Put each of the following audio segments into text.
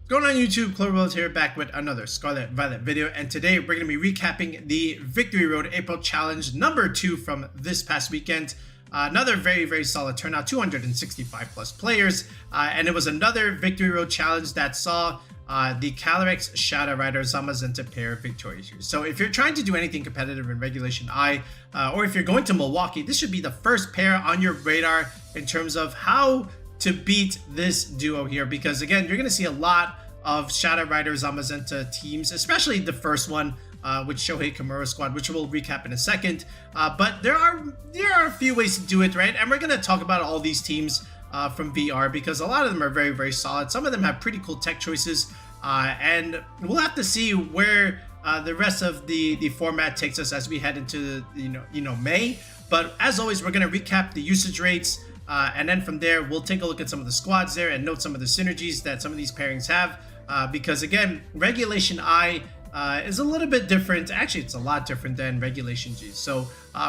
Going on YouTube, Cloverworld here, back with another Scarlet Violet video, and today we're going to be recapping the Victory Road April Challenge number 2 from this past weekend. Another very solid turnout, 265 plus players, and it was another Victory Road Challenge that saw the Calyrex-Shadow Rider Zamazenta pair victorious here. So if you're trying to do anything competitive in Regulation I, or if you're going to Milwaukee, this should be the first pair on your radar in terms of how to beat this duo here, because again, you're going to see a lot of Shadow Rider Zamazenta teams, especially the first one with Shohei Kimura's squad, which we'll recap in a second. But there are a few ways to do it, right? And we're going to talk about all these teams from VR because a lot of them are very solid. Some of them have pretty cool tech choices, and we'll have to see where the rest of the format takes us as we head into May. But as always, we're going to recap the usage rates. And then from there, we'll take a look at some of the squads there and note some of the synergies that some of these pairings have. Because again, Regulation I is a little bit different. Actually, it's a lot different than Regulation G. So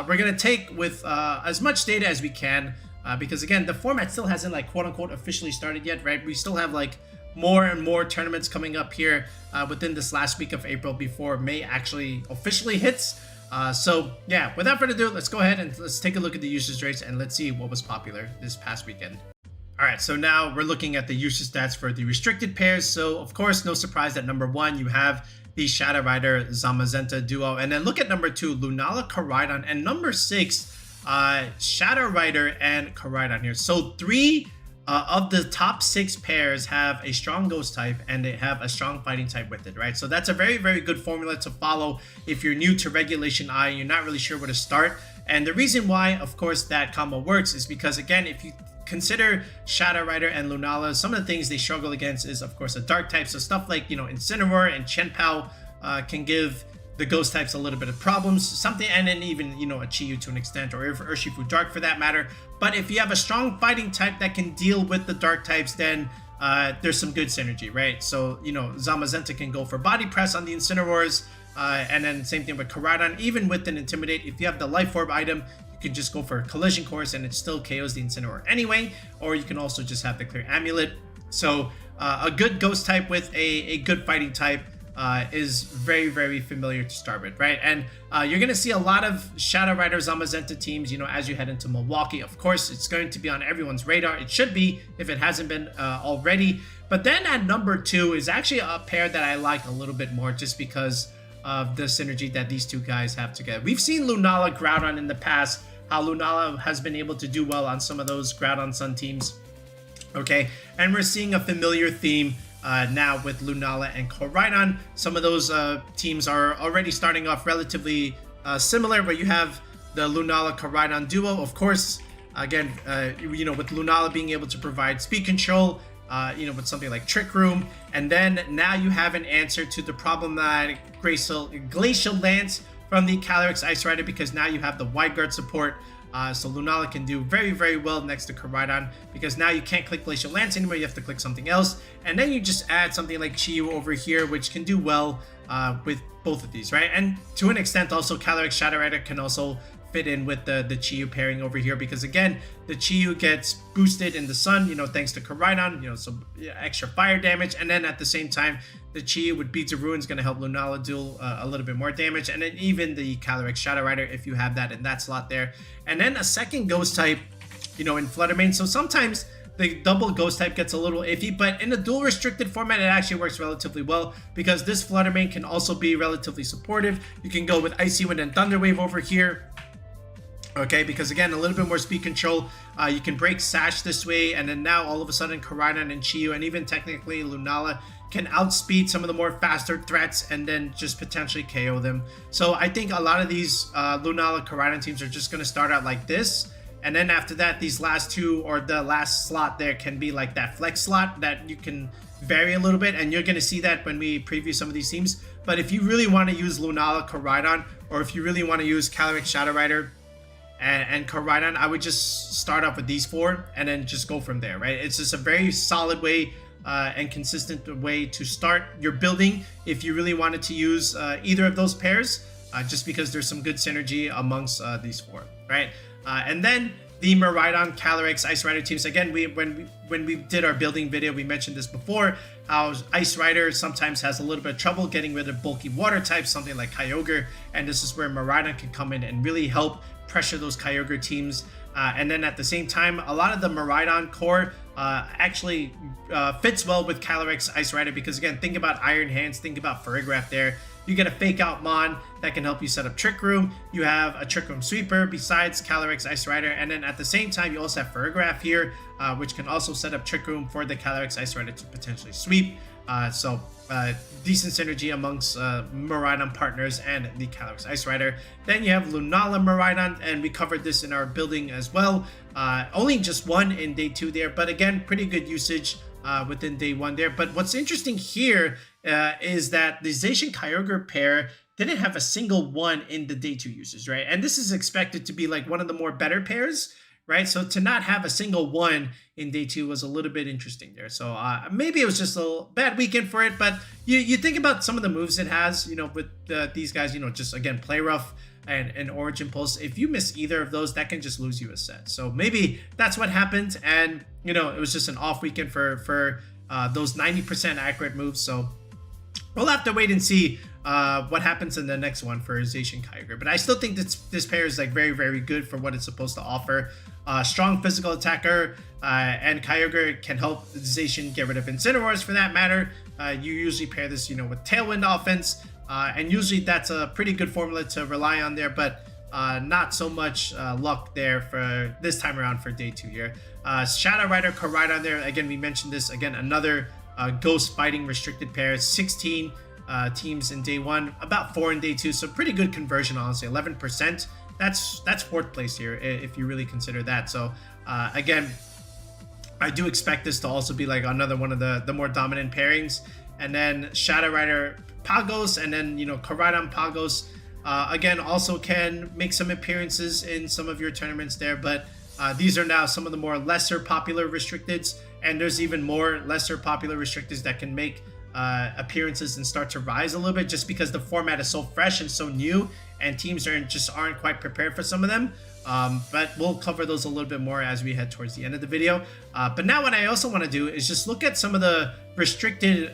we're going to take with as much data as we can. Because again, the format still hasn't like quote unquote officially started yet, right? We still have like more and more tournaments coming up here within this last week of April before May actually officially hits. So yeah, without further ado, let's go ahead and let's take a look at the usage rates and let's see what was popular this past weekend. Alright, so now we're looking at the usage stats for the restricted pairs. So of course, no surprise that number 1, you have the Shadow Rider Zamazenta duo. And then look at number 2, Lunala Koraidon. And number 6, Shadow Rider and Koraidon here. So 3 of the top 6 pairs have a strong ghost type and they have a strong fighting type with it, right? So that's a very good formula to follow if you're new to Regulation I and you're not really sure where to start. And the reason why, of course, that combo works is because, again, if you consider Shadow Rider and Lunala, some of the things they struggle against is, of course, a dark type. So stuff like, Incineroar and Chenpao can give the ghost types a little bit of problems, and then even, a Chiyu to an extent, or Urshifu Dark for that matter. But if you have a strong fighting type that can deal with the dark types, then there's some good synergy, right? So, Zamazenta can go for body press on the Incineroars, and then same thing with Koraidon. Even with an Intimidate, if you have the Life Orb item, you can just go for a Collision Course and it still KOs the Incineroar anyway, or you can also just have the Clear Amulet. So a good ghost type with a good fighting type is very familiar to start with, right? And you're going to see a lot of Shadow Rider Zamazenta teams, as you head into Milwaukee. Of course, it's going to be on everyone's radar. It should be if it hasn't been already. But then at number 2 is actually a pair that I like a little bit more just because of the synergy that these two guys have together. We've seen Lunala Groudon in the past, how Lunala has been able to do well on some of those Groudon Sun teams. Okay, and we're seeing a familiar theme now with Lunala and Koraidon. Some of those teams are already starting off relatively similar, but you have the Lunala Koraidon duo. Of course, again, with Lunala being able to provide speed control, with something like Trick Room, and then now you have an answer to the problematic Glacial Lance from the Calyrex Ice Rider, because now you have the Wide Guard support. So Lunala can do very well next to Koraidon, because now you can't click Glacial Lance anymore, you have to click something else. And then you just add something like Chiyu over here, which can do well with both of these, right? And to an extent also Calyrex-Shadow Rider can also fit in with the Chiyu pairing over here, because again, the Chiyu gets boosted in the sun, thanks to Koraidon, some extra fire damage, and then at the same time, the Chiyu with Beads of Ruin is going to help Lunala do a little bit more damage, and then even the Calyrex-Shadow Rider if you have that in that slot there. And then a second ghost type, in Fluttermane. So sometimes the double ghost type gets a little iffy, but in the dual restricted format, it actually works relatively well, because this Fluttermane can also be relatively supportive. You can go with Icy Wind and Thunder Wave over here. Okay, because again, a little bit more speed control. You can break Sash this way, and then now all of a sudden Koraidon and Chiyu, and even technically Lunala, can outspeed some of the more faster threats and then just potentially KO them. So I think a lot of these Lunala Koraidon teams are just going to start out like this. And then after that, these last two, or the last slot there, can be like that flex slot that you can vary a little bit. And you're going to see that when we preview some of these teams. But if you really want to use Lunala Koraidon, or if you really want to use Calyrex-Shadow Rider and Koraidon, I would just start off with these 4 and then just go from there, right? It's just a very solid way and consistent way to start your building if you really wanted to use either of those pairs, just because there's some good synergy amongst these 4, right? And then the Miraidon, Calyrex, Ice Rider teams. Again, when we did our building video, we mentioned this before, how Ice Rider sometimes has a little bit of trouble getting rid of bulky water types, something like Kyogre, and this is where Miraidon can come in and really help pressure those Kyogre teams. And then at the same time, a lot of the Miraidon core actually fits well with Calyrex Ice Rider, because again, think about Iron Hands, think about Farigiraf there. You get a Fake Out Mon that can help you set up Trick Room. You have a Trick Room Sweeper besides Calyrex Ice Rider, and then at the same time, you also have Farigiraf here, which can also set up Trick Room for the Calyrex Ice Rider to potentially sweep. So decent synergy amongst Miraidon partners and the Calyrex Ice Rider. Then you have Lunala Miraidon, and we covered this in our building as well. Only just one in day 2 there, but again, pretty good usage within day 1 there. But what's interesting here is that the Zacian Kyogre pair didn't have a single one in the day 2 usage, right? And this is expected to be like one of the more better pairs, right? So to not have a single one in day 2 was a little bit interesting there. So maybe it was just a bad weekend for it, but you think about some of the moves it has, you know, with these guys, you know, just again, Play Rough and Origin Pulse. If you miss either of those, that can just lose you a set. So maybe that's what happened, and you know, it was just an off weekend for those 90% accurate moves. So we'll have to wait and see what happens in the next one for Zacian Kyogre. But I still think this pair is like very, very good for what it's supposed to offer. Strong physical attacker, and Kyogre can help Zacian get rid of Incineroars for that matter. You usually pair this, you know, with Tailwind offense, and usually that's a pretty good formula to rely on there, but not so much luck there for this time around for day 2 here. Shadow Rider Koraidon there, again, we mentioned this, again, another ghost fighting restricted pair. 16 teams in day 1, about 4 in day 2, so pretty good conversion, honestly. 11%, that's 4th place here if you really consider that. So again, I do expect this to also be like another one of the more dominant pairings. And then Shadow Rider Pagos, and then, you know, Koraidon Pagos again also can make some appearances in some of your tournaments there, but these are now some of the more lesser popular restricteds, and there's even more lesser popular restricteds that can make appearances and start to rise a little bit, just because the format is so fresh and so new, and teams aren't quite prepared for some of them. But we'll cover those a little bit more as we head towards the end of the video. But now what I also want to do is just look at some of the restricted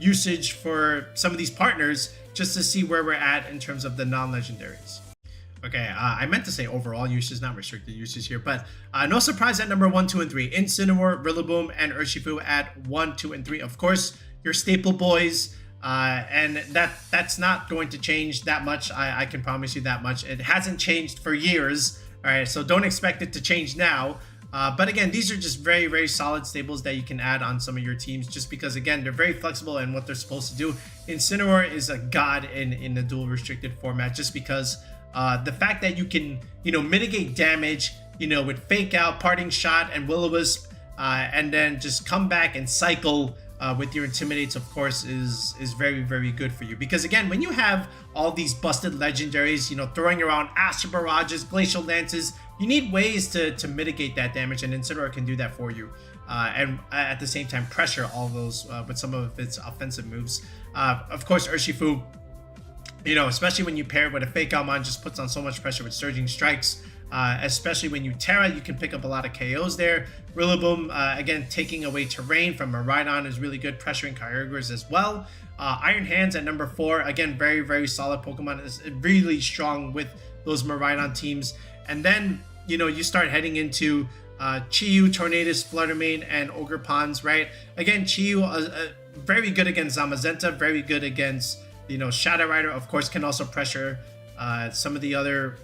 usage for some of these partners, just to see where we're at in terms of the non-legendaries. Okay, I meant to say overall usage, not restricted usage here, but no surprise at number 1, 2, and 3. Incineroar, Rillaboom, and Urshifu at 1, 2, and 3. Of course, your staple boys, and that's not going to change that much. I can promise you that much. It hasn't changed for years, all right, so don't expect it to change now. But again, these are just very, very solid staples that you can add on some of your teams, just because, again, they're very flexible in what they're supposed to do. Incineroar is a god in the dual restricted format, just because the fact that you can, you know, mitigate damage, you know, with Fake Out, Parting Shot, and Will-O-Wisp, and then just come back and cycle with your Intimidates, of course, is very, very good for you. Because again, when you have all these busted legendaries, you know, throwing around Astral Barrages, Glacial Lances, you need ways to mitigate that damage, and Incineroar can do that for you. And at the same time, pressure all those with some of its offensive moves. Of course, Urshifu, you know, especially when you pair it with a Fake Out Mon, just puts on so much pressure with Surging Strikes. Especially when you Terra, you can pick up a lot of KOs there. Rillaboom, again, taking away terrain from Miraidon is really good, pressuring Kyogres as well. Iron Hands at number 4, again, very, very solid Pokemon. Is really strong with those Miraidon teams. And then, you know, you start heading into Chi-Yu, Tornadus, Fluttermane, and Ogerpons, right? Again, Chi-Yu, very good against Zamazenta, very good against, you know, Shadow Rider, of course, can also pressure some of the other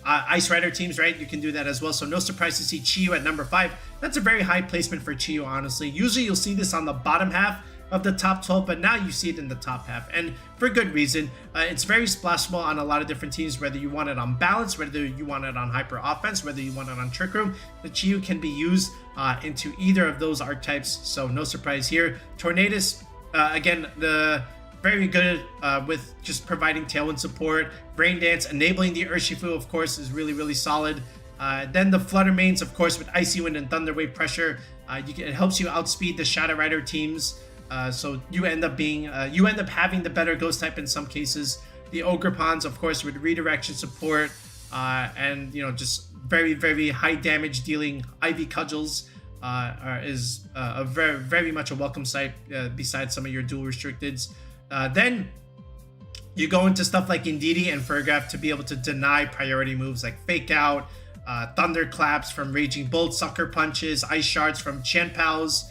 Ice Rider teams, right? You can do that as well. So no surprise to see Chi-Yu at number 5. That's a very high placement for Chi-Yu, honestly. Usually you'll see this on the bottom half of the top 12, but now you see it in the top half, and for good reason. It's very splashable on a lot of different teams, whether you want it on balance, whether you want it on hyper offense, whether you want it on Trick Room. The Chi-Yu can be used into either of those archetypes, so no surprise here. Tornadus, again, the very good with just providing Tailwind support. Brain Dance, enabling the Urshifu, of course, is really, really solid. Then the Fluttermanes, of course, with Icy Wind and Thunder Wave pressure, it helps you outspeed the Shadow Rider teams. So you end up having the better Ghost type in some cases. The Ogerpons, of course, with redirection support, and, you know, just very high damage dealing Ivy Cudgels is very much a welcome sight besides some of your dual restricteds. Then you go into stuff like Indeedee and Fergraph to be able to deny priority moves like Fake Out, Thunderclaps from Raging Bolt, Sucker Punches, Ice Shards from Chien-Paos.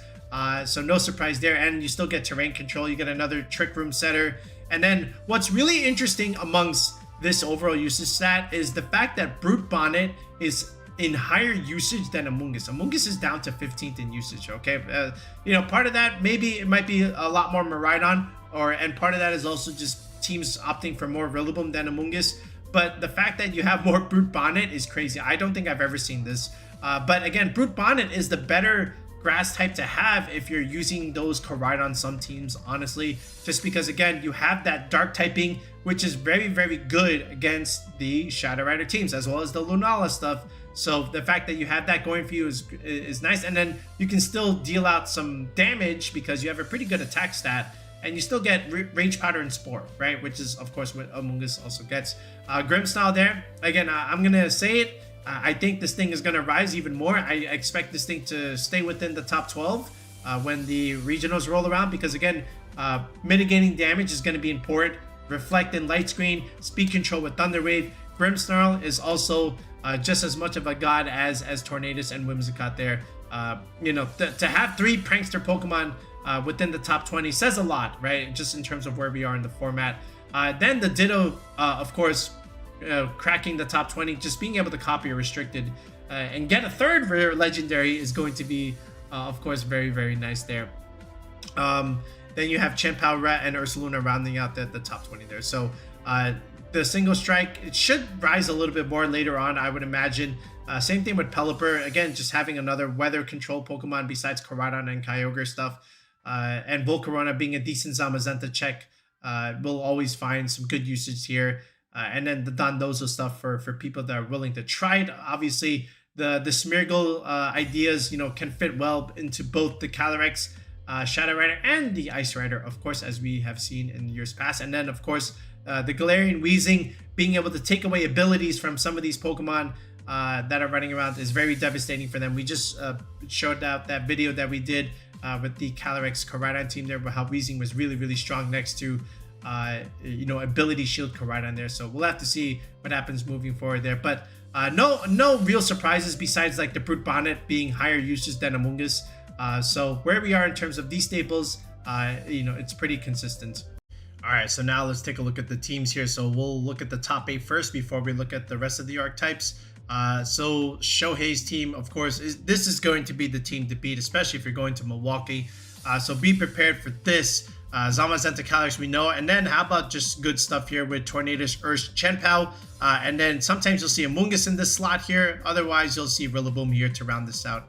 So no surprise there, and you still get terrain control. You get another Trick Room setter. And then what's really interesting amongst this overall usage stat is the fact that Brute Bonnet is in higher usage than Amoongus. Amoongus is down to 15th in usage, okay? Part of that, maybe it might be a lot more Miraidon, and part of that is also just teams opting for more Rillaboom than Amoongus. But the fact that you have more Brute Bonnet is crazy. I don't think I've ever seen this. But again, Brute Bonnet is the better grass type to have if you're using those Koraidon some teams, honestly, just because again you have that dark typing, which is very good against the Shadow Rider teams as well as the Lunala stuff. So the fact that you have that going for you is nice, and then you can still deal out some damage because you have a pretty good attack stat, and you still get Rage Powder and Spore, right, which is of course what Amoongus also gets. Grimmsnarl there again, I'm gonna say it, I think this thing is going to rise even more. I expect this thing to stay within the top 12 when the regionals roll around, because again, mitigating damage is going to be important. Reflect and Light Screen, speed control with Thunder Wave. Grimmsnarl is also just as much of a god as Tornadus and Whimsicott there. To have 3 prankster Pokemon within the top 20 says a lot, right? Just in terms of where we are in the format. Then the Ditto, of course, cracking the top 20, just being able to copy a restricted and get a 3rd rare legendary is going to be of course very nice there. Then you have Chien-Pao, Rat, and Ursaluna rounding out the top 20 there. So the single strike, it should rise a little bit more later on, I would imagine. Same thing with Pelipper, again, just having another weather control Pokemon besides Koraidon and Kyogre stuff, and Volcarona being a decent Zamazenta check. We'll always find some good usage here. And then the Dondozo stuff for people that are willing to try it. Obviously, the Smeargle ideas, can fit well into both the Calyrex Shadow Rider and the Ice Rider, of course, as we have seen in years past. And then, of course, the Galarian Weezing, being able to take away abilities from some of these Pokemon that are running around is very devastating for them. We just showed out that video that we did with the Calyrex Koraidon team there, about how Weezing was really strong next to ability shield Koraidon there. So we'll have to see what happens moving forward there. But no real surprises besides like the Brute Bonnet being higher usage than Amoongus. So where we are in terms of these staples, it's pretty consistent. All right, so now let's take a look at the teams here. So we'll look at the top 8 first before we look at the rest of the archetypes. So Shohei's team, of course, this is going to be the team to beat, especially if you're going to Milwaukee. So be prepared for this. Zamazenta, Calyrex, we know. And then how about just good stuff here with Tornadus, Ursh, Chien-Pao. And then sometimes you'll see Amoongus in this slot here. Otherwise, you'll see Rillaboom here to round this out.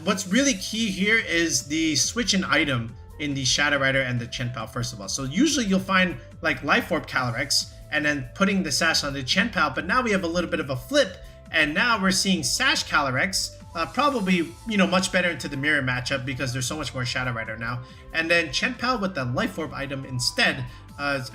What's really key here is the switch in item in the Shadow Rider and the Chien-Pao, first of all. So usually you'll find like Life Orb Calyrex and then putting the Sash on the Chien-Pao. But now we have a little bit of a flip. And now we're seeing Sash Calyrex. Probably, much better into the mirror matchup because there's so much more Shadow Rider now. And then Chien-Pao with the Life Orb item instead,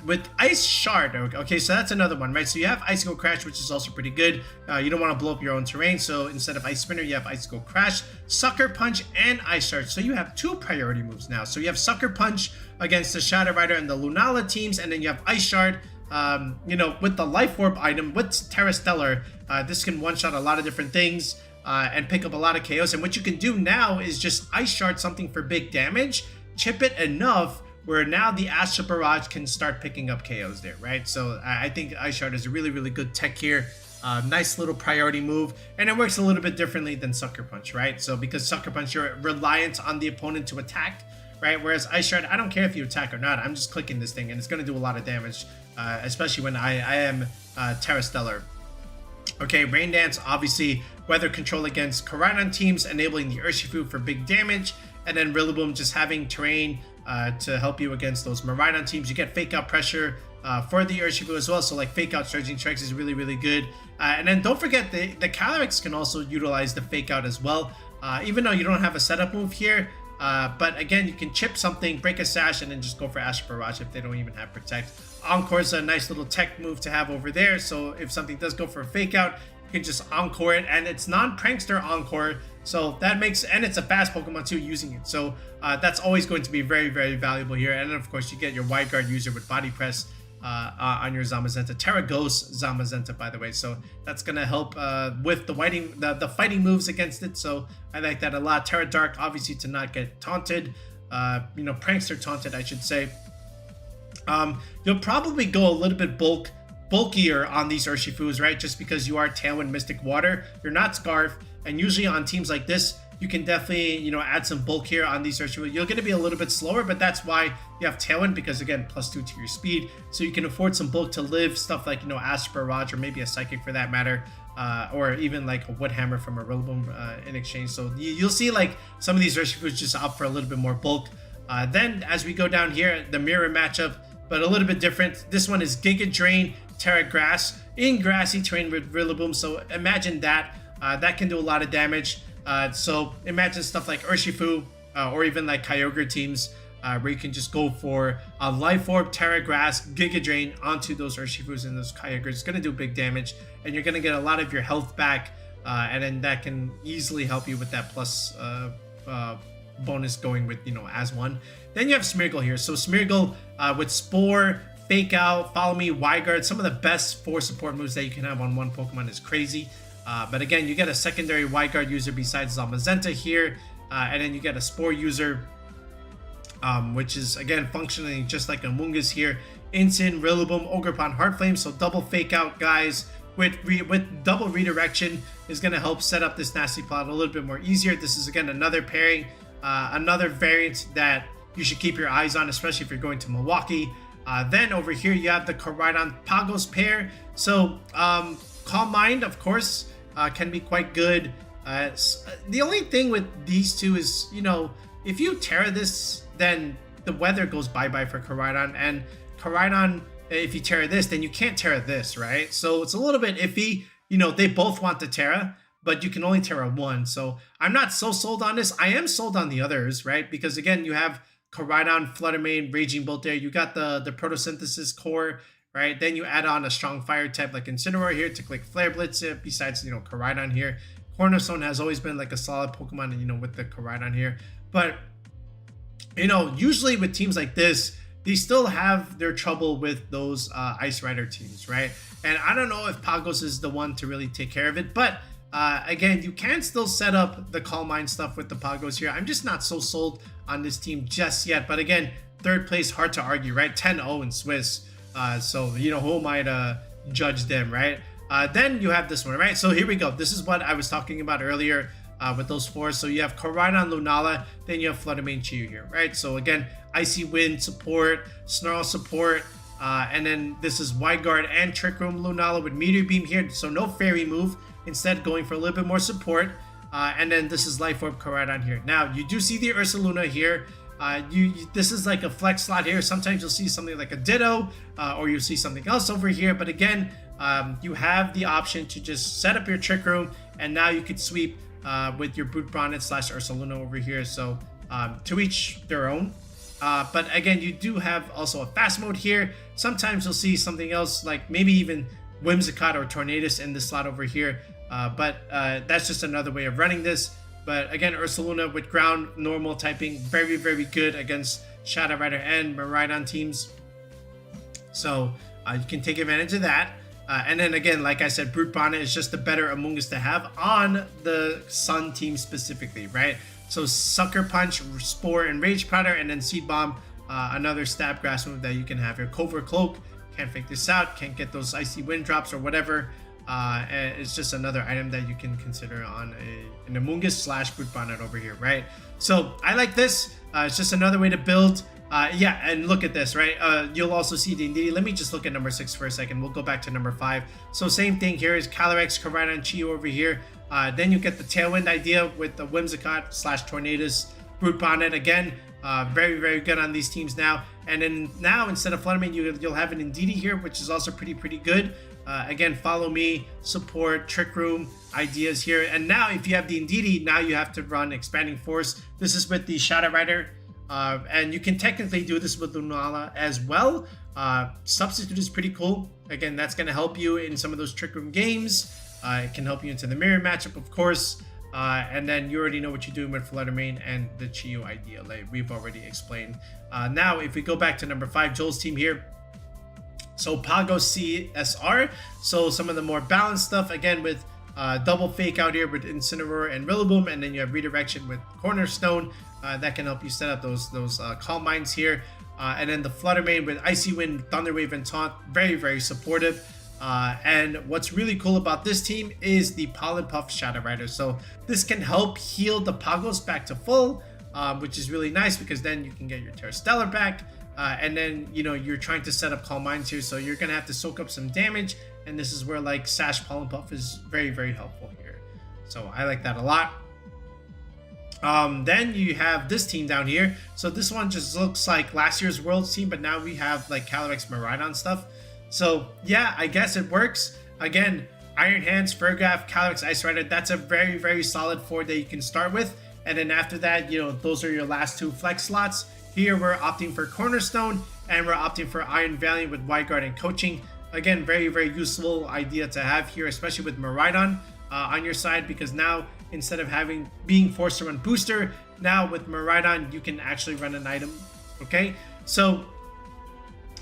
with Ice Shard. Okay, so that's another one, right? So you have Icicle Crash, which is also pretty good. You don't want to blow up your own terrain, so instead of Ice Spinner, you have Icicle Crash, Sucker Punch, and Ice Shard. So you have 2 priority moves now. So you have Sucker Punch against the Shadow Rider and the Lunala teams, and then you have Ice Shard. With the Life Orb item, with Terra Stellar, this can one-shot a lot of different things. And pick up a lot of KOs. And what you can do now is just Ice Shard something for big damage, chip it enough where now the Astral Barrage can start picking up KOs there, right? So I think Ice Shard is a really good tech here. Nice little priority move, and it works a little bit differently than Sucker Punch, right? So because Sucker Punch, you're reliant on the opponent to attack, right? Whereas Ice Shard, I don't care if you attack or not, I'm just clicking this thing and it's going to do a lot of damage, especially when I am Terra Stellar. Okay, Rain Dance, obviously weather control against Koraidon teams, enabling the Urshifu for big damage, and then Rillaboom just having terrain to help you against those Miraidon teams. You get Fake Out pressure for the Urshifu as well, so like Fake Out Surging Strikes is really good. And then don't forget the Calyrex can also utilize the Fake Out as well, even though you don't have a setup move here. But again, you can chip something, break a Sash, and then just go for Astral Barrage if they don't even have Protect. Encore's a nice little tech move to have over there, so if something does go for a Fake Out, can just Encore it, and it's non-Prankster Encore, so that makes, and it's a fast Pokemon too using it, so that's always going to be very, very valuable here. And then of course you get your Wide Guard user with Body Press on your Zamazenta. Terra Ghost Zamazenta, by the way, so that's gonna help with the fighting moves against it, so I like that a lot. Terra Dark, obviously, to not get taunted, Prankster taunted, I should say. You'll probably go a little bit bulkier on these Urshifus, right? Just because you are Tailwind Mystic Water, you're not Scarf, and usually on teams like this, you can definitely, add some bulk here on these Urshifus. You're going to be a little bit slower, but that's why you have Tailwind, because again, +2 to your speed, so you can afford some bulk to live, stuff like, Astro Barrage, or maybe a Psychic for that matter, or even like a Wood Hammer from a Rillaboom in exchange. So you'll see like some of these Urshifus just opt for a little bit more bulk. Then as we go down here, the mirror matchup, but a little bit different. This one is Giga Drain, Terra Grass in grassy terrain with Rillaboom. So imagine that. That can do a lot of damage. So imagine stuff like Urshifu or even like Kyogre teams where you can just go for a Life Orb, Terra Grass, Giga Drain onto those Urshifus and those Kyogres. It's going to do big damage, and you're going to get a lot of your health back, and then that can easily help you with that plus bonus going with, as one. Then you have Smeargle here. So Smeargle with Spore, Fake Out, Follow Me, Wide Guard, some of the best 4 support moves that you can have on one Pokemon is crazy. But again, you get a secondary Wide Guard user besides Zamazenta here, and then you get a Spore user, which is again functioning just like Amoongus here. Incin, Rillaboom, Ogerpon, Heartflame, so double Fake Out guys with double redirection is going to help set up this nasty plot a little bit more easier. This is again another pairing, another variant that you should keep your eyes on, especially if you're going to Milwaukee. Then over here you have the Koraidon Pagos pair. So Calm Mind, of course, can be quite good. The only thing with these two is, if you Terra this, then the weather goes bye-bye for Koraidon. And Koraidon, if you Terra this, then you can't Terra this, right? So it's a little bit iffy. They both want to Terra, but you can only Terra one. So I'm not so sold on this. I am sold on the others, right? Because again, you have Koraidon, Flutter Mane, Raging Bolt there. You got the Photosynthesis core, right? Then you add on a strong fire type like Incineroar here to click Flare Blitz it. Besides, Koraidon here. Cornerstone has always been like a solid Pokemon, with the Koraidon here. But, usually with teams like this, they still have their trouble with those Ice Rider teams, right? And I don't know if Pagos is the one to really take care of it, but again, you can still set up the Calm Mind stuff with the Pagos here. I'm just not so sold on this team just yet. But again, third place, hard to argue, right? 10-0 in Swiss. So, who am I to judge them, right? Then you have this one, right? So here we go. This is what I was talking about earlier with those 4. So you have Koraidon, Lunala, then you have Flutter Mane, Chiyu here, right? So again, Icy Wind support, Snarl support, and then this is Wide Guard and Trick Room Lunala with Meteor Beam here. So no Fairy move, instead going for a little bit more support. And then this is Life Orb Koraidon here. Now, you do see the Ursaluna here. This is like a flex slot here. Sometimes you'll see something like a Ditto, or you'll see something else over here. But again, you have the option to just set up your Trick Room, and now you could sweep with your Brute Bonnet / Ursaluna over here. So to each their own. But again, you do have also a fast mode here. Sometimes you'll see something else like maybe even Whimsicott or Tornadus in this slot over here. But that's just another way of running this. But again, Ursaluna with ground normal typing, very, very good against Shadow Rider and Miraidon teams. So you can take advantage of that. And then again, like I said, Brute Bonnet is just the better Amoongus to have on the Sun team specifically, right? So Sucker Punch, Spore, and Rage Powder, and then Seed Bomb, another stab grass move that you can have here. Covert Cloak, can't fake this out, can't get those Icy Wind drops or whatever. It's just another item that you can consider on an Amoongus / Brute Bonnet over here, right? So I like this. It's just another way to build. Yeah, and look at this, right? You'll also see the Indeedee. Let me just look at number 6 for a second. We'll go back to number 5. So same thing here is Calyrex, Koraidon, Chiyu over here. Then you get the Tailwind idea with the Whimsicott / Tornadus, Brute Bonnet again. Very, very good on these teams now. And then now, instead of Flutter Mane, you'll have an Indeedee here, which is also pretty good. Again, Follow Me, support, Trick Room ideas here. And now, if you have the Indeedee, now you have to run Expanding Force. This is with the Shadow Rider. And you can technically do this with Lunala as well. Substitute is pretty cool. Again, that's going to help you in some of those Trick Room games. It can help you into the mirror matchup, of course. And then you already know what you're doing with Flutter Mane and the Chi-Yu idea, like we've already explained. Now, if we go back to number 5, Joel's team here. So Pago CSR. So some of the more balanced stuff, again, with double fake out here with Incineroar and Rillaboom, and then you have redirection with Cornerstone. That can help you set up those Calm Minds here. And then the Flutter Mane with Icy Wind, Thunder Wave, and Taunt. Very, very supportive. And what's really cool about this team is the Pollen Puff Shadow Rider. So this can help heal the Pagos back to full, which is really nice because then you can get your Terra Stellar back. And then, you know, you're trying to set up Calm Minds here, so you're going to have to soak up some damage. And this is where, like, Sash Pollen Puff is very, very helpful here. So I like that a lot. Then you have this team down here. So this one just looks like last year's Worlds team, but now we have, like, Calyrex-Miraidon stuff. So, yeah, I guess it works. Again, Iron Hands, Fergraph, Calyrex, Ice Rider, that's a very, very solid 4 that you can start with. And then after that, you know, those are your last 2 flex slots. Here we're opting for Cornerstone, and we're opting for Iron Valiant with Wide Guard and Coaching. Again, very, very useful idea to have here, especially with Miraidon on your side, because now instead of being forced to run Booster, now with Miraidon you can actually run an item. Okay, so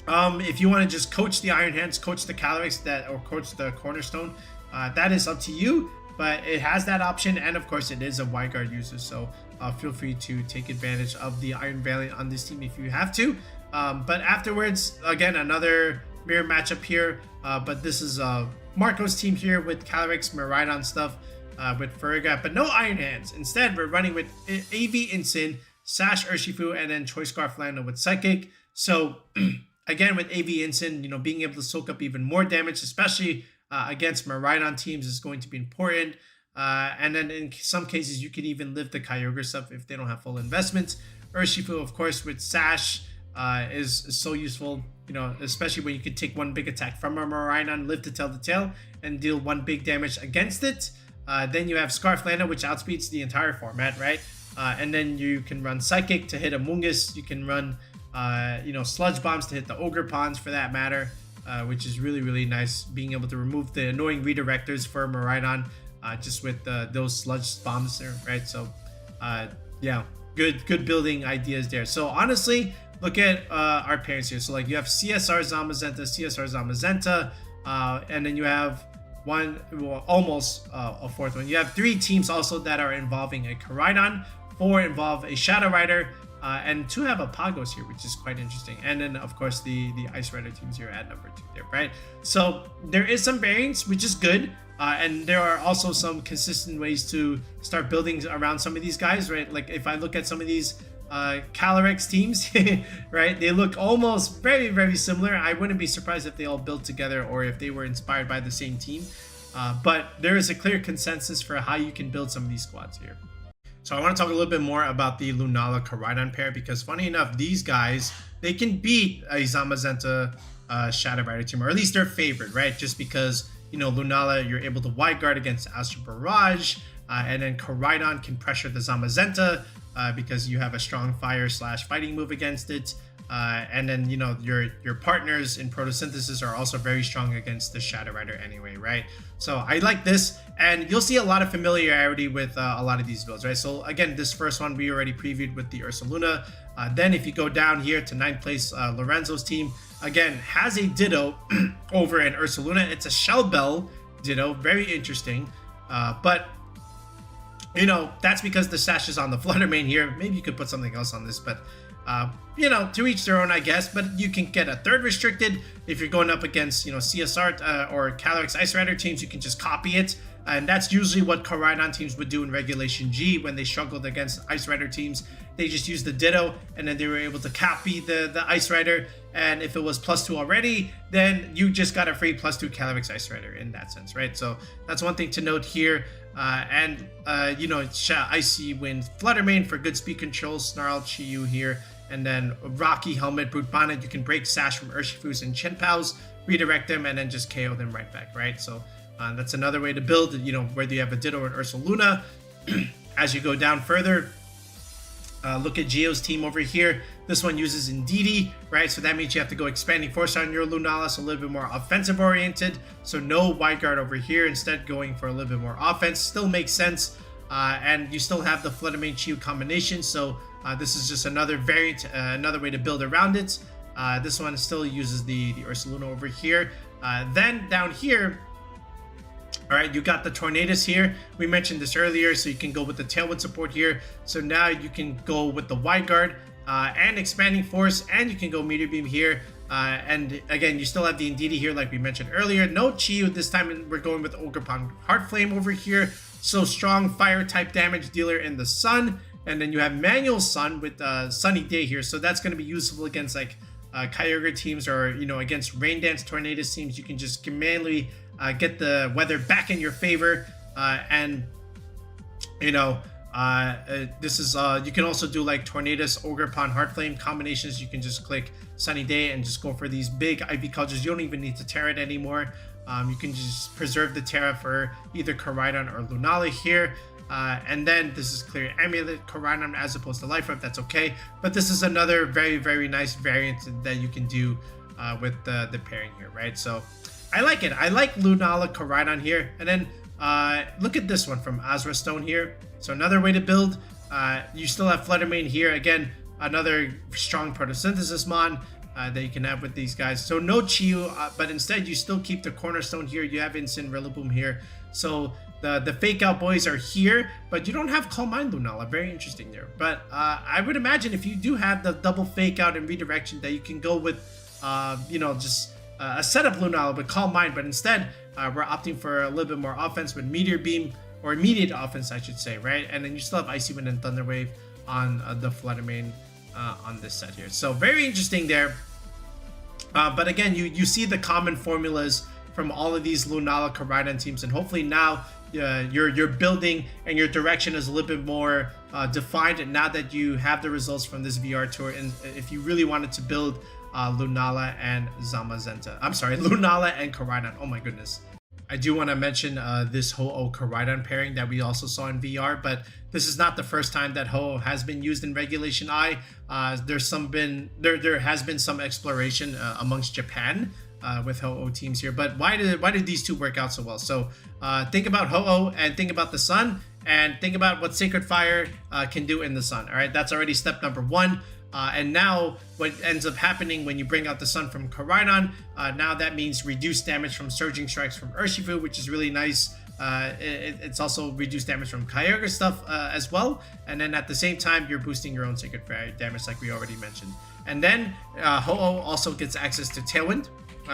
if you want to just coach the Iron Hands, coach the Calyrex, or coach the Cornerstone, that is up to you. But it has that option, and of course it is a Wide Guard user, so feel free to take advantage of the Iron Valiant on this team if you have to. But afterwards, again, another mirror matchup here, but this is Marco's team here with Calyrex, Miraidon stuff, with Ferga, but no Iron Hands. Instead, we're running with AV Incin, Sash Urshifu, and then Choice Scarf Lando with Psychic. So again, with AV Incin, you know, being able to soak up even more damage, especially against Miraidon teams, is going to be important. And then in some cases, you can even live the Kyogre stuff if they don't have full investments. Urshifu, of course, with Sash is so useful, you know, especially when you can take one big attack from a Miraidon, live to tell the tale, and deal one big damage against it. Then you have Scarf Lando, which outspeeds the entire format, right? And then you can run Psychic to hit Amoongus. You can run, you know, Sludge Bombs to hit the Ogre Pawns for that matter, which is really, really nice. Being able to remove the annoying redirectors for Miraidon just with those Sludge Bombs there, right? So, yeah, good building ideas there. So honestly, look at our pairings here. So like you have CSR Zamazenta, and then you have almost a 4th one. You have 3 teams also that are involving a Koraidon, 4 involve a Shadow Rider, and 2 have a Pagos here, which is quite interesting. And then of course the Ice Rider teams here at number 2 there, right? So there is some variance, which is good. And there are also some consistent ways to start building around some of these guys, right? Like if I look at some of these Calyrex teams, right? They look almost very, very similar. I wouldn't be surprised if they all built together or if they were inspired by the same team. But there is a clear consensus for how you can build some of these squads here. So I want to talk a little bit more about the Lunala Koraidon pair, because funny enough, these guys, they can beat a Zamazenta Shadow Rider team, or at least they're favored, right? Just because, you know, Lunala, you're able to Wide Guard against Astro Barrage, and then Koraidon can pressure the Zamazenta because you have a strong fire/fighting move against it. And then, you know, your partners in Photosynthesis are also very strong against the Shadow Rider anyway, right? So I like this, and you'll see a lot of familiarity with a lot of these builds, right? So again, this first one we already previewed with the Ursaluna. Then if you go down here to 9th place, Lorenzo's team, again, has a Ditto over in Ursaluna. It's a Shell Bell Ditto, very interesting. But, you know, that's because the Sash is on the Flutter Mane here. Maybe you could put something else on this, but, you know, to each their own, I guess. But you can get a 3rd restricted. If you're going up against, you know, CSR or Calyrex Ice Rider teams, you can just copy it. And that's usually what Koraidon teams would do in Regulation G when they struggled against Ice Rider teams. They just used the Ditto, and then they were able to copy the Ice Rider. And if it was +2 already, then you just got a free +2 Calyrex Ice Rider in that sense, right? So that's one thing to note here. You know, Icy Wind Flutter Mane for good speed control, Snarl Chi-Yu here, and then Rocky Helmet, Brute Bonnet. You can break Sash from Urshifus and Chenpaos, redirect them, and then just KO them right back, right? So that's another way to build, you know, whether you have a Ditto or an Ursaluna. As you go down further, look at Geo's team over here. This one uses Indeedee, right? So that means you have to go Expanding Force on your Lunala, so a little bit more offensive oriented. So no Wide Guard over here, instead going for a little bit more offense. Still makes sense. And you still have the Flutter Mane Chiyu combination, so this is just another variant, another way to build around it. This one still uses the Ursaluna over here. Then down here, all right, you got the Tornadus here. We mentioned this earlier, so you can go with the Tailwind support here. So now you can go with the Wide Guard and Expanding Force, and you can go Meteor Beam here. And again, you still have the Indeedee here, like we mentioned earlier. No Chiyu this time. We're going with Ogerpon Heart Flame over here. So strong fire type damage dealer in the sun. And then you have Manual Sun with Sunny Day here. So that's going to be useful against like Kyogre teams, or against Rain Dance Tornadus teams. You can just manually get the weather back in your favor. And this is you can also do like Tornadus, Ogerpon, Heart Flame combinations. You can just click Sunny Day and just go for these big IV cultures. You don't even need to Terra it anymore. You can just preserve the Terra for either Koraidon or Lunala here. And then this is Clear Amulet Koraidon as opposed to Life Orb. That's okay. But this is another very, very nice variant that you can do with the pairing here, right? So I like it. I like Lunala Koraidon here. And then look at this one from Azra Stone here. So another way to build. You still have Flutter Mane here. Again, another strong photosynthesis mon that you can have with these guys. So no Chiyu, but instead you still keep the Cornerstone here. You have Instant Rillaboom here. So the fake out boys are here, but you don't have Calm Mind Lunala. Very interesting there. But I would imagine if you do have the double fake out and redirection, that you can go with just a setup Lunala with Calm Mind, but instead we're opting for a little bit more offense with Meteor Beam, or immediate offense I should say, right? And then you still have Icy Wind and Thunder Wave on the Flutter Mane on this set here. So very interesting there. But again, you see the common formulas from all of these Lunala Koraidon teams, and hopefully now your building and your direction is a little bit more defined, and now that you have the results from this VR tour. And if you really wanted to build Lunala and Zamazenta, I'm sorry, Lunala and Koraidon. Oh my goodness. I do want to mention this Ho-Oh Koraidon pairing that we also saw in VR, but this is not the first time that Ho-Oh has been used in Regulation I. There has been some exploration amongst Japan with Ho-Oh teams here, but why did these two work out so well? So think about Ho-Oh and think about the sun, and think about what Sacred Fire can do in the sun. All right, that's already step number one. And now what ends up happening when you bring out the sun from Koraidon, now that means reduced damage from Surging Strikes from Urshifu, which is really nice. It's also reduced damage from Kyogre stuff as well. And then at the same time, you're boosting your own Sacred Fire damage like we already mentioned. And then Ho-Oh also gets access to Tailwind.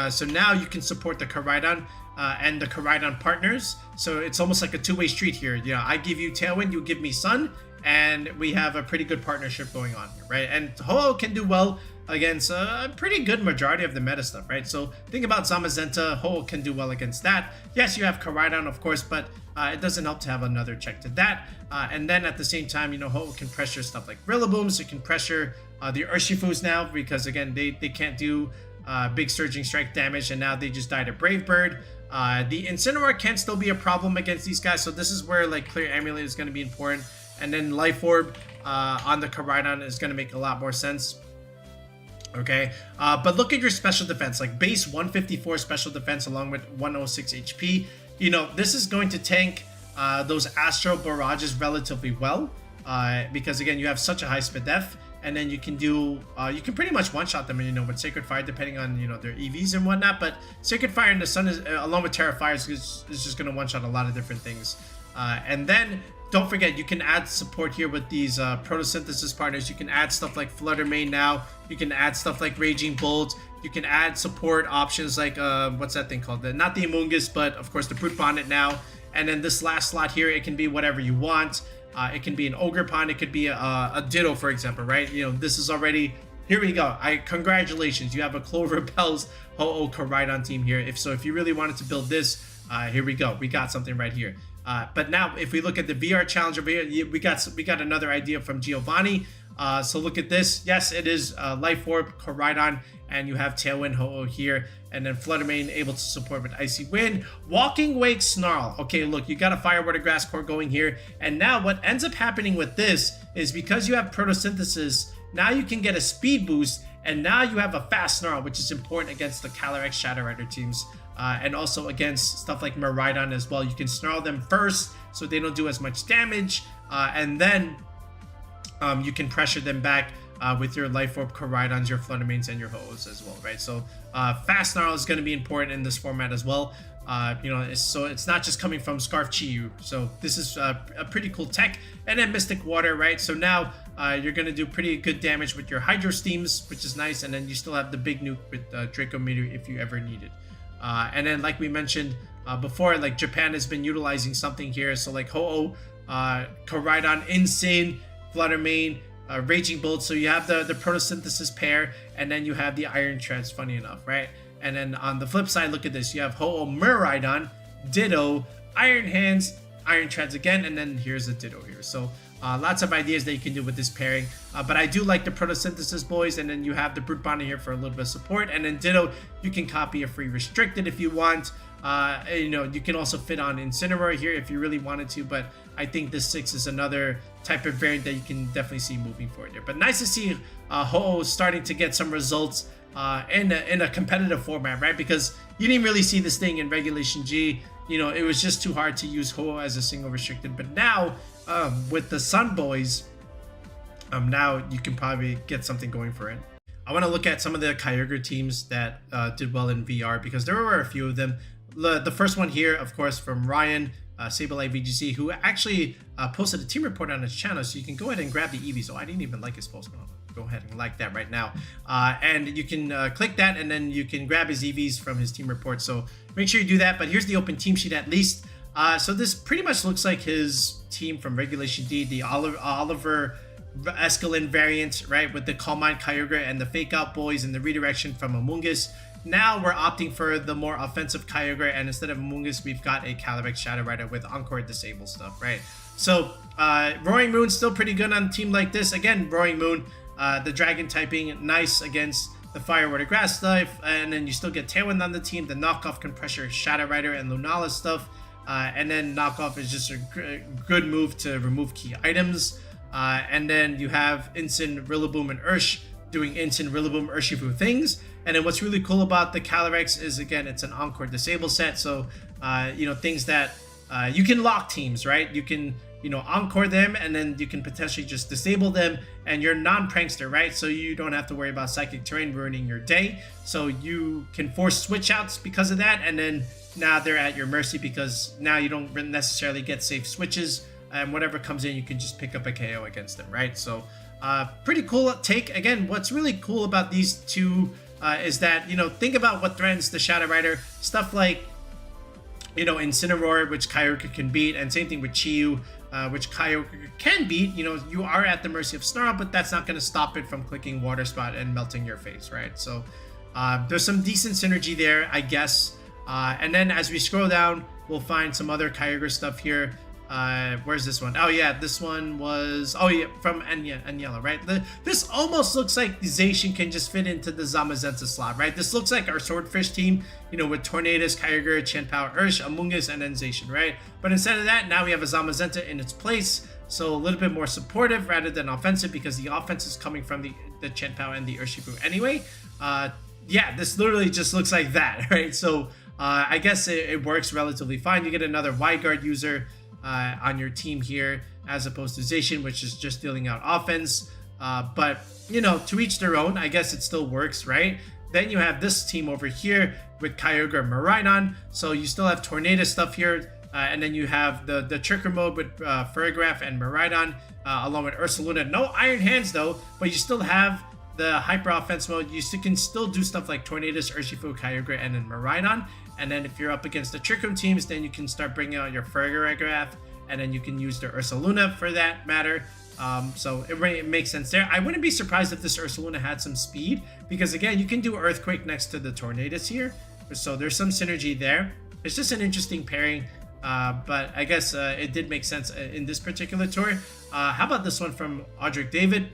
So now you can support the Koraidon and the Koraidon partners. So it's almost like a two-way street here. I give you Tailwind, you give me Sun, and we have a pretty good partnership going on here, right? And Ho-Oh can do well against a pretty good majority of the meta stuff, right? So think about Zamazenta. Ho-Oh can do well against that. Yes, you have Koraidon, of course, but it doesn't help to have another check to that. And then at the same time, Ho-Oh can pressure stuff like Rillabooms. It can pressure the Urshifus now, because again, they can't do big Surging Strike damage, and now they just died a Brave Bird. The Incineroar can still be a problem against these guys, so this is where like Clear Amulet is going to be important. And then Life Orb on the Koraidon is going to make a lot more sense. Okay, but look at your special defense, like base 154 special defense along with 106 HP. This is going to tank those Astro Barrages relatively well, because again, you have such a high speed def, and then you can pretty much one-shot them, with Sacred Fire, depending on, their EVs and whatnot. But Sacred Fire in the Sun, is along with Terra Fire, is just going to one-shot a lot of different things. And then don't forget, you can add support here with these photosynthesis partners. You can add stuff like Flutter Mane now. You can add stuff like Raging Bolt. You can add support options like, what's that thing called? Not the Amoongus, but of course the Brute Bonnet now. And then this last slot here, it can be whatever you want. It can be an Ogerpon. It could be a Ditto, for example, right? This is already... Here we go. Congratulations. You have a Clover Bells Ho-Oh Koraidon team here. If you really wanted to build this, here we go. We got something right here. But now, if we look at the VR challenge over here, we got another idea from Giovanni. So look at this. Yes, it is Life Orb Koraidon, and you have Tailwind Ho-Oh here, and then Flutter Mane able to support with Icy Wind. Walking Wake Snarl. Okay, look, you got a Fire Water Grass core going here, and now what ends up happening with this is because you have photosynthesis now you can get a speed boost, and now you have a fast snarl, which is important against the Calyrex-Shadow Rider teams. And also against stuff like Miraidon as well. You can snarl them first so they don't do as much damage, and then you can pressure them back with your Life Orb Koraidons, your Fluttermanes, and your Ho-Ohs as well, right? So fast snarl is going to be important in this format as well. So it's not just coming from Scarf Chi-Yu. So this is a pretty cool tech. And then Mystic Water, right? So now you're going to do pretty good damage with your Hydro Steams, which is nice. And then you still have the big nuke with Draco Meteor if you ever need it. And then, like we mentioned before, like Japan has been utilizing something here. So like Ho-Oh, Koraidon, Insane, Fluttermane, Raging Bolt. So you have the photosynthesis pair, and then you have the Iron Treads, funny enough, right? And then on the flip side, look at this. You have Ho-Oh, Miraidon, Ditto, Iron Hands, Iron Treads again, and then here's a Ditto here. So lots of ideas that you can do with this pairing. But I do like the photosynthesis boys, and then you have the Brute Bonnet here for a little bit of support. And then Ditto, you can copy a free restricted if you want. You can also fit on Incineroar here if you really wanted to, but I think this 6 is another type of variant that you can definitely see moving forward here. But nice to see Ho-Oh starting to get some results in a competitive format, right? Because you didn't really see this thing in Regulation G. It was just too hard to use Ho-Oh as a single restricted. But now, with the Sun Boys, now you can probably get something going for it. I want to look at some of the Kyogre teams that did well in VR, because there were a few of them. The first one here, of course, from Ryan, Sableye VGC, who actually posted a team report on his channel, so you can go ahead and grab the EVs. Oh, I didn't even like his post. Go ahead and like that right now. And you can click that, and then you can grab his EVs from his team report. So make sure you do that. But here's the open team sheet at least. So this pretty much looks like his team from Regulation D, the Oliver Escalin variant, right? With the Calm Mind Kyogre and the Fake Out Boys and the redirection from Amoongus. Now we're opting for the more offensive Kyogre, and instead of Amoongus, we've got a Calyrex-Shadow Rider with Encore Disable stuff, right? So Roaring Moon's still pretty good on a team like this. Again, Roaring Moon, the Dragon typing, nice against the Fire, Water, Grass type, and then you still get Tailwind on the team. The knockoff can pressure Shadow Rider and Lunala stuff, and then knockoff is just a good move to remove key items. And then you have Incin, Rillaboom, and Ursh doing Incin, Rillaboom, Urshifu things. And then what's really cool about the Calyrex is, again, it's an Encore Disable set. So, things that you can lock teams, right? You can, Encore them, and then you can potentially just disable them, and you're non-prankster, right? So you don't have to worry about Psychic Terrain ruining your day. So you can force switch outs because of that, and then now they're at your mercy because now you don't necessarily get safe switches, and whatever comes in, you can just pick up a KO against them, right? So pretty cool take. Again, what's really cool about these two is that, think about what threatens the Shadow Rider. Stuff like, Incineroar, which Kyogre can beat, and same thing with Chi-Yu, which Kyogre can beat. You are at the mercy of Snarl, but that's not going to stop it from clicking Water Spout and melting your face, right? So there's some decent synergy there, I guess. And then as we scroll down, we'll find some other Kyogre stuff here. Where's this one? Oh yeah, this one was from Anyela, right? This almost looks like Zacian can just fit into the Zamazenta slot, right? This looks like our Swordfish team, with Tornadus, Kyogre, Chien-Pao, Ursh, Amoongus, and then Zacian, right? But instead of that, now we have a Zamazenta in its place, so a little bit more supportive rather than offensive, because the offense is coming from the Chien-Pao and the Urshifu anyway. Yeah, this literally just looks like that, right? So I guess it works relatively fine. You get another Wide Guard user on your team here, as opposed to Zacian, which is just dealing out offense. But to each their own. I guess it still works, right? Then you have this team over here with Kyogre and Miraidon, so you still have Tornado stuff here, and then you have the Tricker mode with Ferrograph and Miraidon, along with Ursaluna. No Iron Hands though, but you still have the Hyper Offense mode. You can still do stuff like Tornadus, Urshifu, Kyogre, and then Miraidon. And then if you're up against the Trick Room teams, then you can start bringing out your Ferrograph, and then you can use the Ursaluna for that matter. So it makes sense there. I wouldn't be surprised if this Ursaluna had some speed, because again, you can do Earthquake next to the Tornadus here. So there's some synergy there. It's just an interesting pairing, but I guess it did make sense in this particular tour. How about this one from Audric David?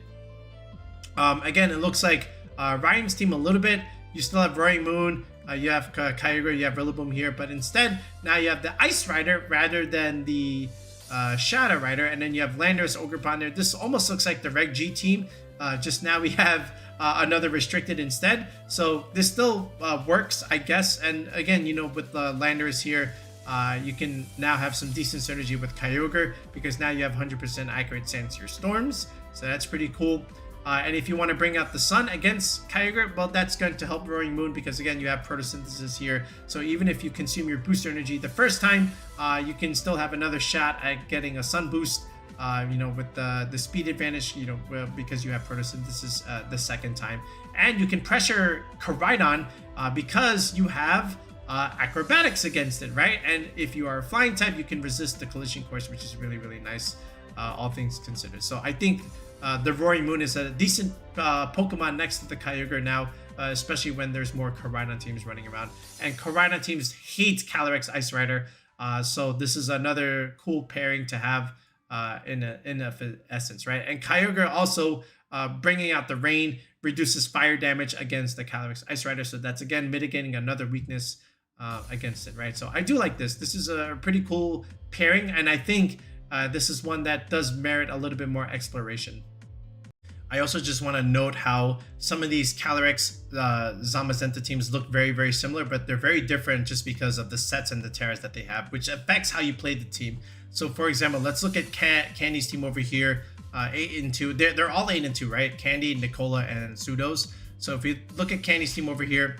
Again, it looks like Ryan's team a little bit. You still have Roaring Moon, you have Kyogre, you have Rillaboom here, but instead, now you have the Ice Rider rather than the Shadow Rider, and then you have Landorus, Ogerpon there. This almost looks like the Reg G team, Just now we have another restricted instead. So this still works, I guess. And again, you know, with the landers here, you can now have some decent synergy with Kyogre because now you have 100% accurate Sandsear Storms. So that's pretty cool. And if you want to bring out the Sun against Kyogre, well, that's going to help Roaring Moon because, again, you have photosynthesis here. So even if you consume your booster energy the first time, you can still have another shot at getting a Sun boost, you know, with the speed advantage, you know, because you have photosynthesis the second time. And you can pressure Koraidon because you have acrobatics against it, right? And if you are a flying type, you can resist the collision course, which is really, really nice, all things considered. So I think the Roaring Moon is a decent Pokemon next to the Kyogre now, especially when there's more Koraidon teams running around. And Koraidon teams hate Calyrex Ice Rider, so this is another cool pairing to have in essence, right? And Kyogre also bringing out the rain reduces fire damage against the Calyrex Ice Rider, so that's again mitigating another weakness against it, right? So I do like this. This is a pretty cool pairing, and I think this is one that does merit a little bit more exploration. I also just want to note how some of these Calyrex Zamazenta teams look very, very similar, but they're very different just because of the sets and the terras that they have, which affects how you play the team. So for example, let's look at Candy's team over here, 8-2. They're all 8-2, right? Candy, Nicola, and Pseudos. So if you look at Candy's team over here,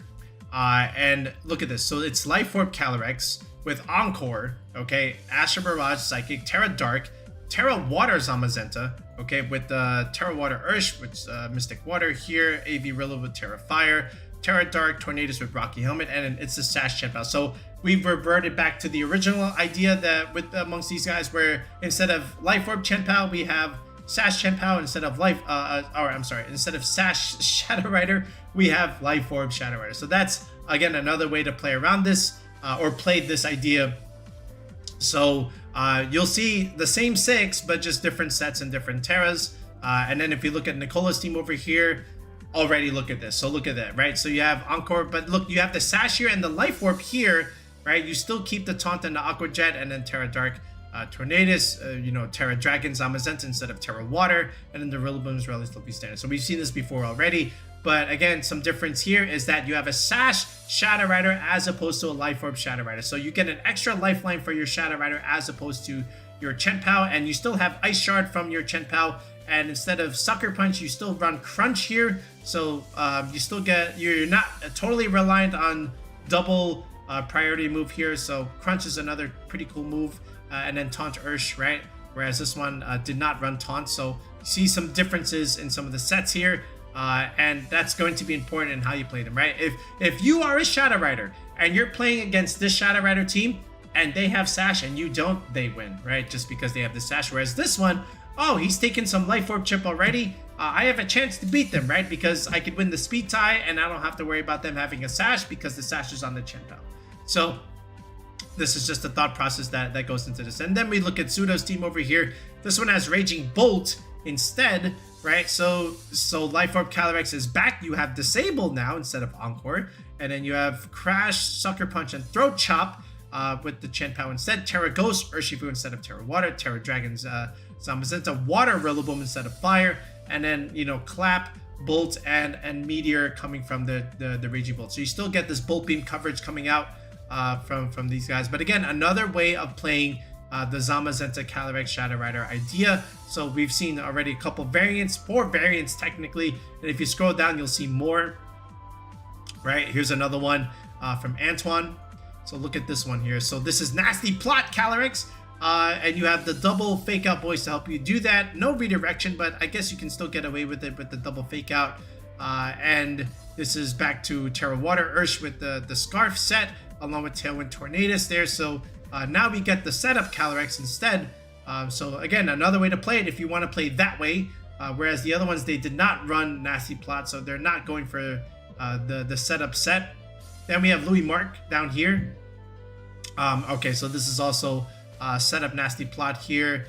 and look at this. So it's Life Orb Calyrex with Encore, okay, Astral Barrage Psychic, Terra Dark, Terra Water Zamazenta, okay, with Terra Water Ursh with Mystic Water here, AV Rilla with Terra Fire, Terra Dark, Tornadus with Rocky Helmet, and it's the Sash Chip out. So we've reverted back to the original idea that with amongst these guys, where instead of Life Orb Chenpao, we have Sash Chenpao. Instead of Sash Shadow Rider, we have Life Orb Shadow Rider. So that's again another way to play around this, or play this idea. So you'll see the same 6, but just different sets and different terras. And then if you look at Nicola's team over here, already look at this. So look at that, right? So you have Encore, but look, you have the Sash here and the Life Orb here, right? You still keep the Taunt and the Aqua Jet, and then Terra Dark, Tornadus, you know, Terra Dragon, Zamazenta instead of Terra Water, and then the Rillaboom is relatively standard. So we've seen this before already. But again, some difference here is that you have a Sash Shadow Rider as opposed to a Life Orb Shadow Rider. So you get an extra lifeline for your Shadow Rider as opposed to your Chenpao, and you still have Ice Shard from your Chenpao. And instead of Sucker Punch, you still run Crunch here. So you still get, you're not totally reliant on double priority move here. So Crunch is another pretty cool move. And then Taunt Ursh, right? Whereas this one did not run Taunt. So you see some differences in some of the sets here. And that's going to be important in how you play them, right? If you are a Shadow Rider and you're playing against this Shadow Rider team and they have Sash and you don't, they win, right? Just because they have the Sash. Whereas this one, oh, he's taken some Life Orb chip already. I have a chance to beat them, right? Because I could win the speed tie and I don't have to worry about them having a Sash because the Sash is on the Chenpao. So this is just the thought process that goes into this. And then we look at Pseudo's team over here. This one has Raging Bolt instead, right? So Life Orb Calyrex is back. You have Disable now instead of Encore. And then you have Crash, Sucker Punch, and Throat Chop with the Chenpao instead. Terra Ghost, Urshifu instead of Terra Water. Terra Dragon's Zamazenta, Water Rillaboom instead of Fire. And then, you know, Clap, Bolt, and Meteor coming from the Raging Bolt. So you still get this Bolt Beam coverage coming out from these guys. But again, another way of playing the Zamazenta Calyrex Shadow Rider idea. So we've seen already a couple variants, 4 variants technically, and if you scroll down you'll see more. Right, here's another one from Antoine. So look at this one here. So this is Nasty Plot Calyrex, and you have the double fake out voice to help you do that. No redirection, but I guess you can still get away with it with the double fake out. And this is back to Terra Water Ursh with the Scarf set along with Tailwind Tornadus there. So now we get the setup Calyrex instead. So again, another way to play it if you want to play that way. Whereas the other ones, they did not run Nasty Plot, so they're not going for the setup set. Then we have Louis Mark down here. Okay, so this is also setup Nasty Plot here.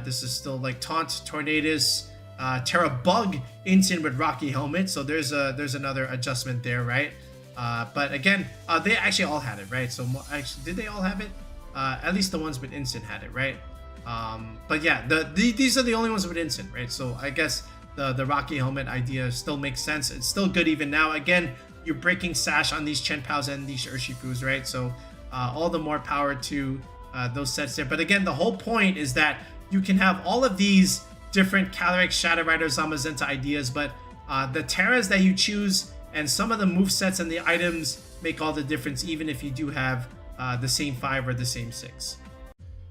This is still like Taunt, Tornadus, Terra Bug, Instant with Rocky Helmet. So there's another adjustment there, right? But again, they actually all had it, right? So actually, did they all have it? At least the ones with Instant had it, right? But yeah, these are the only ones with Instant, right? So I guess the Rocky Helmet idea still makes sense. It's still good even now. Again, you're breaking Sash on these Chen Paos and these Urshifus, right? So all the more power to those sets there. But again, the whole point is that you can have all of these different Calyrex-Shadow Rider Zamazenta ideas, but the Terras that you choose and some of the movesets and the items make all the difference, even if you do have the same 5 or the same 6.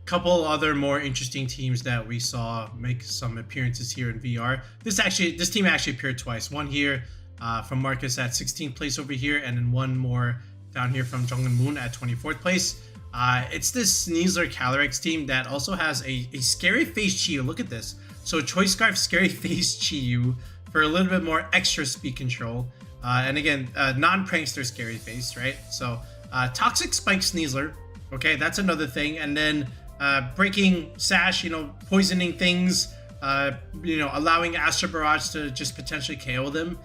Couple other more interesting teams that we saw make some appearances here in VR. This team actually appeared twice. One here from Marcus at 16th place over here, and then one more down here from Jungin Moon at 24th place. It's this Sneasler Calyrex team that also has a Scary Face Chiyu. Look at this. So Choice Scarf Scary Face Chiyu for a little bit more extra speed control. And again, non-prankster Scary Face, right? So Toxic Spike Sneasler. Okay, that's another thing. And then breaking Sash, poisoning things, allowing Astro Barrage to just potentially KO them.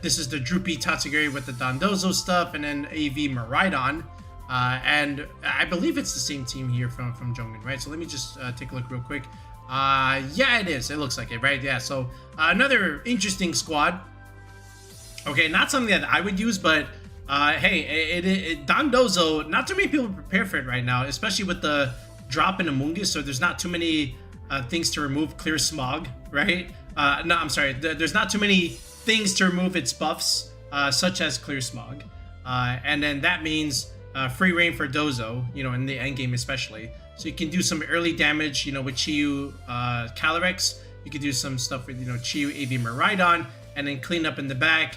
This is the Droopy Tatsugiri with the Dondozo stuff, and then AV Miraidon. And I believe it's the same team here from Jungin, right? So let me just take a look real quick. Yeah, it is. It looks like it, right? Yeah, so another interesting squad. Okay, not something that I would use, but hey, Dondozo, not too many people prepare for it right now, especially with the drop in Amoongus, so there's not too many things to remove Clear Smog, right? No, I'm sorry, there's not too many things to remove its buffs, such as Clear Smog. And then that means free reign for Dozo, in the end game especially. So you can do some early damage, with Chiyu Calyrex. You can do some stuff with, Chiyu AV Miraidon, and then clean up in the back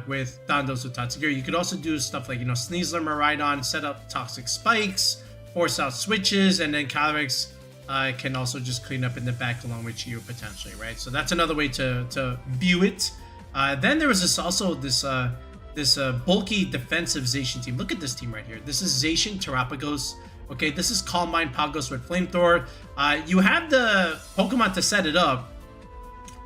with Dondozo Tatsugiri. You could also do stuff like, Sneasler Miraidon, set up Toxic Spikes, force out switches, and then Calyrex can also just clean up in the back along with Chiyu potentially, right? So that's another way to view it. Then there was this bulky defensive Zacian team. Look at this team right here. This is Zacian Terapagos. Okay, this is Calm Mind Pagos with Flamethrower. You have the Pokemon to set it up,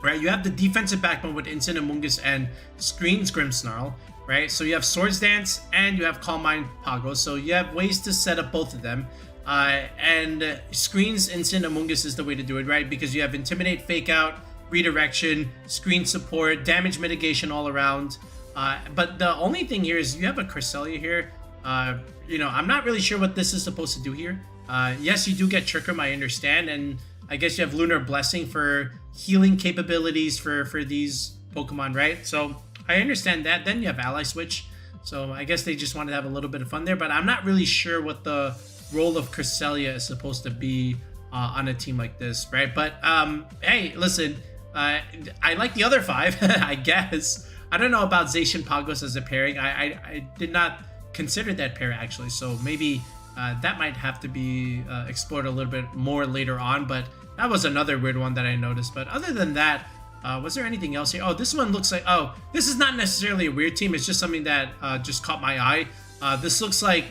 right? You have the defensive backbone with Instant Amoongus and Screen's Grimmsnarl, right? So you have Swords Dance and you have Calm Mind Pagos. So you have ways to set up both of them. And Screen's Instant Amoongus is the way to do it, right? Because you have Intimidate, Fake Out, Redirection, Screen Support, Damage Mitigation all around. But the only thing here is you have a Cresselia here. I'm not really sure what this is supposed to do here. Yes, you do get Trick Room, I understand, and I guess you have Lunar Blessing for healing capabilities for these Pokemon, right? So I understand that. Then you have Ally Switch, so I guess they just wanted to have a little bit of fun there, but I'm not really sure what the role of Cresselia is supposed to be on a team like this, right? But hey, listen, I like the other 5, I guess. I don't know about Zacian Pagos as a pairing. I did not consider that pair actually, so maybe that might have to be explored a little bit more later on, but that was another weird one that I noticed. But other than that, was there anything else here? Oh, this one looks like, this is not necessarily a weird team, it's just something that just caught my eye. This looks like,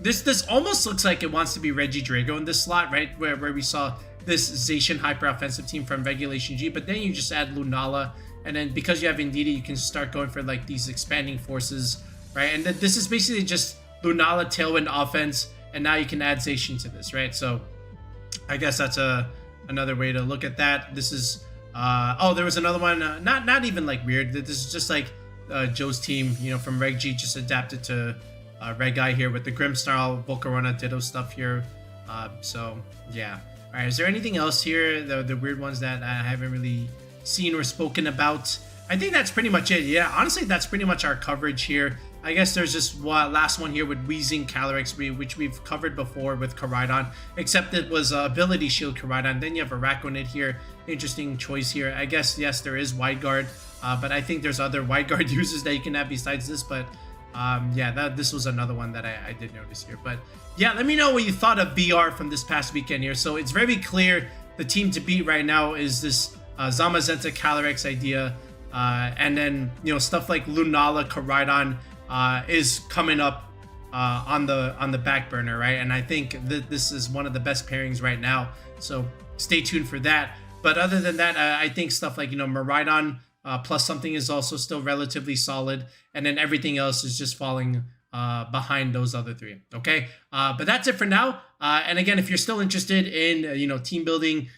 this almost looks like it wants to be Regidrago in this slot, right? Where we saw this Zacian hyper offensive team from Regulation G, but then you just add Lunala, and then because you have Indeedee, you can start going for like these expanding forces, right? And this is basically just Lunala Tailwind offense, and now you can add Zacian to this, right? So I guess that's another way to look at that. This is there was another one, not even like weird. This is just like Joe's team, from Reg G, just adapted to Reg I here with the Grimmsnarl, Volcarona, Ditto stuff here. So yeah. All right, is there anything else here? The weird ones that I haven't really seen or spoken about? I think that's pretty much it. Yeah, honestly, that's pretty much our coverage here. I guess there's just one last one here with Wheezing Calyrex, which we've covered before with Koraidon, except it was Ability Shield Koraidon. Then you have Araquanid here. Interesting choice here. I guess, yes, there is Wide Guard, but I think there's other Wide Guard uses that you can have besides this. But yeah, this was another one that I did notice here. But yeah, let me know what you thought of VR from this past weekend here. So it's very clear the team to beat right now is this Zamazenta Calyrex idea. And then, stuff like Lunala Koraidon is coming up on the back burner, right? And I think that this is one of the best pairings right now. So stay tuned for that. But other than that, I think stuff like, Miraidon plus something is also still relatively solid. And then everything else is just falling behind those other 3. Okay. But that's it for now. And again, if you're still interested in, team building,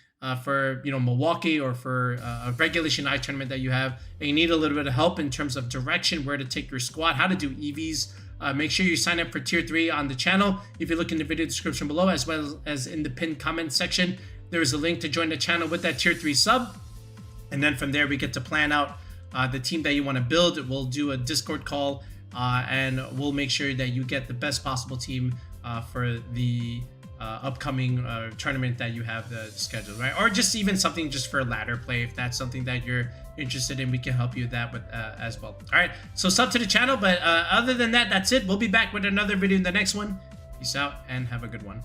for Milwaukee, or for a regulationI tournament that you have, and you need a little bit of help in terms of direction, where to take your squad, how to do EVs, make sure you sign up for tier 3 on the channel. If you look in the video description below, as well as in the pinned comment section, there's a link to join the channel with that tier 3 sub. And then from there, we get to plan out the team that you want to build. We'll do a Discord call, and we'll make sure that you get the best possible team for the upcoming tournament that you have scheduled, right? Or just even something just for ladder play. If that's something that you're interested in, we can help you with that as well. All right, so sub to the channel. But other than that, that's it. We'll be back with another video in the next one. Peace out and have a good one.